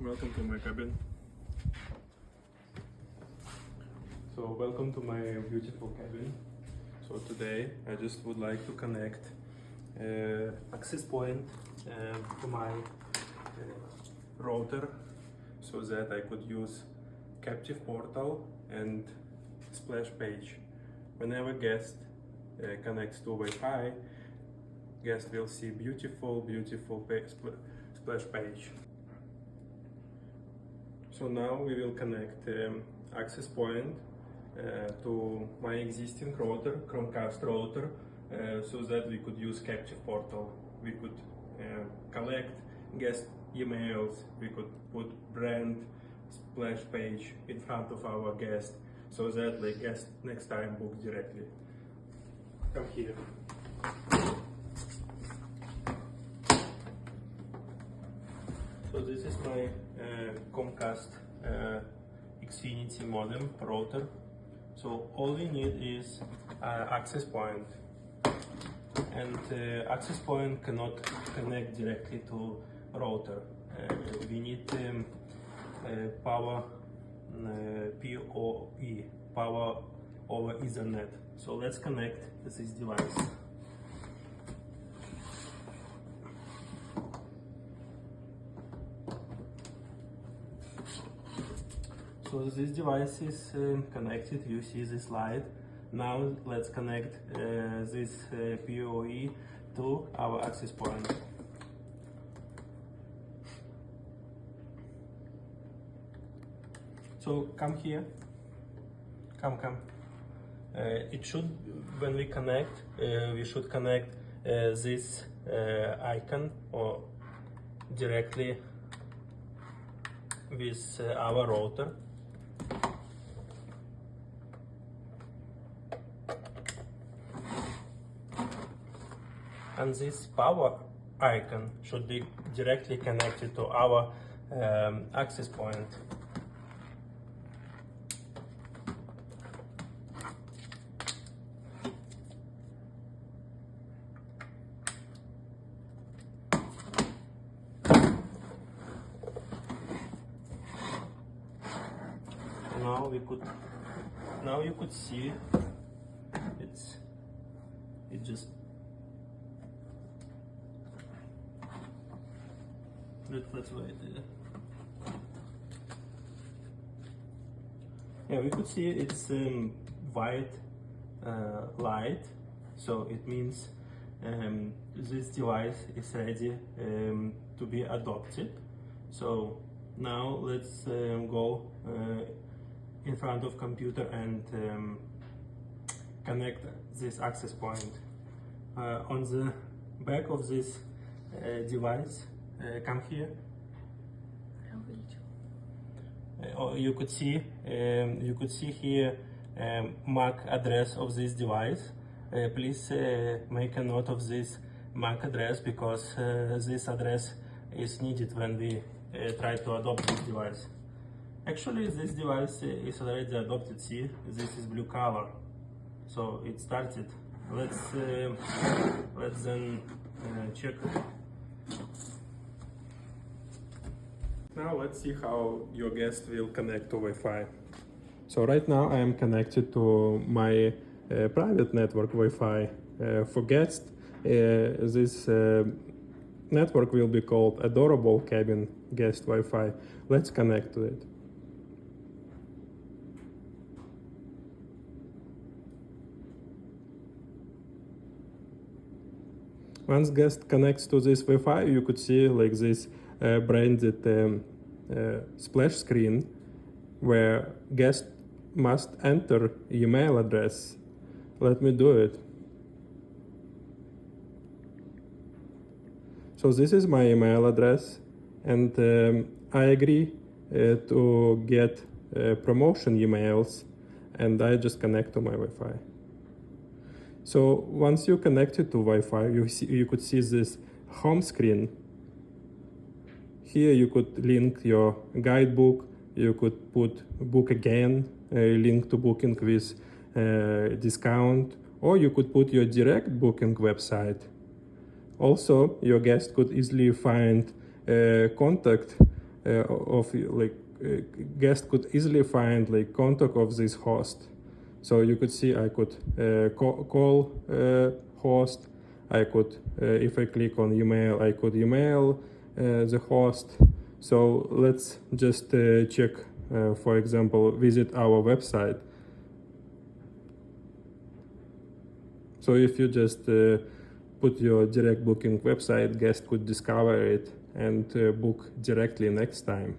Welcome to my cabin. So welcome to my beautiful cabin. So today I just would like to connect access point to my router so that I could use captive portal and splash page. Whenever guest connects to Wi-Fi, guest will see beautiful splash page. So now we will connect access point to my existing router, Chromecast router, so that we could use captive portal. We could collect guest emails, we could put brand splash page in front of our guest, so that the guest next time books directly. Come here. So this is my Chromecast Xfinity modem router. So all we need is access point, and access point cannot connect directly to router. We need power PoE, power over Ethernet. So let's connect this device. So this device is connected. You see this light. Now let's connect this PoE to our access point. So come here. Come. It should, when we connect, we should connect this icon or directly with our router. And this power icon should be directly connected to our access point. Now you could see it just let's wait. Yeah, we could see it's white light, so it means this device is ready to be adopted. So now let's go in front of computer and connect this access point. On the back of this device, come here. You could see here MAC address of this device. Please make a note of this MAC address, because this address is needed when we try to adopt this device. Actually, this device is already adopted. See, this is blue color, so it started. Let's then check. Now let's see how your guest will connect to Wi-Fi. So right now I am connected to my private network Wi-Fi. For guests, this network will be called Adorable Cabin Guest Wi-Fi. Let's connect to it. Once guest connects to this Wi-Fi, you could see like this branded splash screen, where guest must enter email address. Let me do it. So this is my email address, and I agree to get promotion emails, and I just connect to my Wi-Fi. So once you connected to Wi-Fi, you could see this home screen. Here you could link your guidebook, you could put book again, a link to booking with discount, or you could put your direct booking website. Also, your guest could easily find contact of like guest could easily find like contact of this host. So you could see I could call host. I could, if I click on email, I could email the host. So let's just check, for example, visit our website. So if you just put your direct booking website, guest could discover it and book directly next time.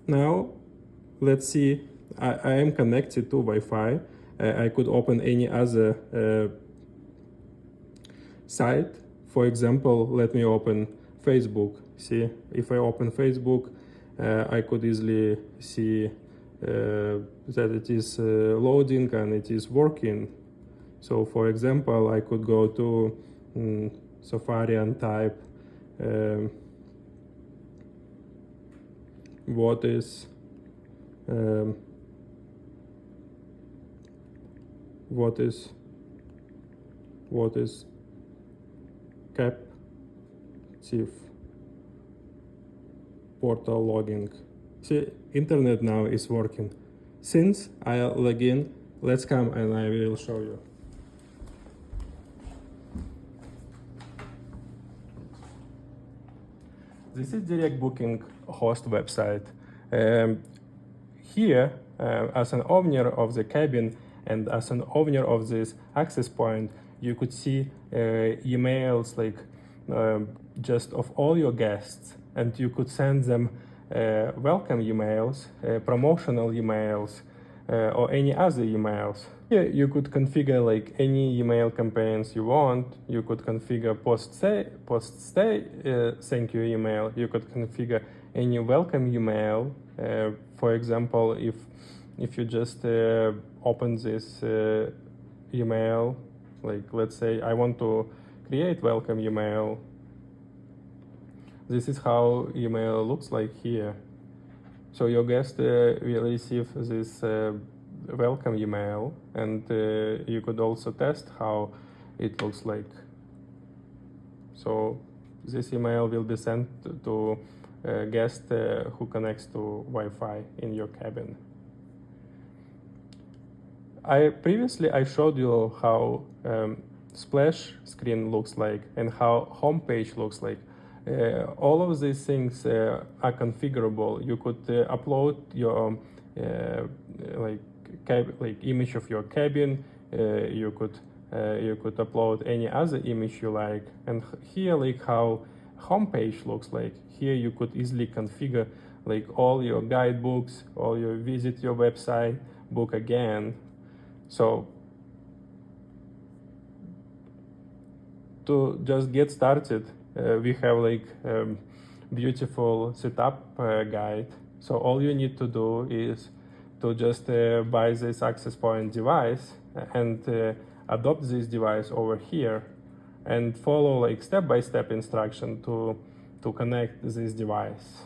Now, let's see, I am connected to Wi-Fi. I could open any other site. For example, let me open Facebook. See, if I open Facebook, I could easily see that it is loading and it is working. So for example, I could go to Safari and type what is captive portal logging. See, internet now is working. Since I log in, let's come and I will show you. This is direct booking host website. Here, as an owner of the cabin and as an owner of this access point, you could see emails like just of all your guests, and you could send them welcome emails, promotional emails, or any other emails. Here you could configure like any email campaigns you want. You could configure post-stay thank you email. You could configure any welcome email. For example, if you just open this email, like let's say I want to create welcome email. This is how email looks like here. So your guest will receive this welcome email, and you could also test how it looks like. So this email will be sent to a guest who connects to Wi-Fi in your cabin. Previously I showed you how splash screen looks like and how homepage looks like. All of these things are configurable. You could upload your image of your cabin. You could upload any other image you like. And here, like how homepage looks like. Here you could easily configure like all your guidebooks, all your visit your website, book again. So to just get started, we have like beautiful setup guide. So all you need to do is to just buy this access point device and adopt this device over here and follow like step-by-step instruction to connect this device.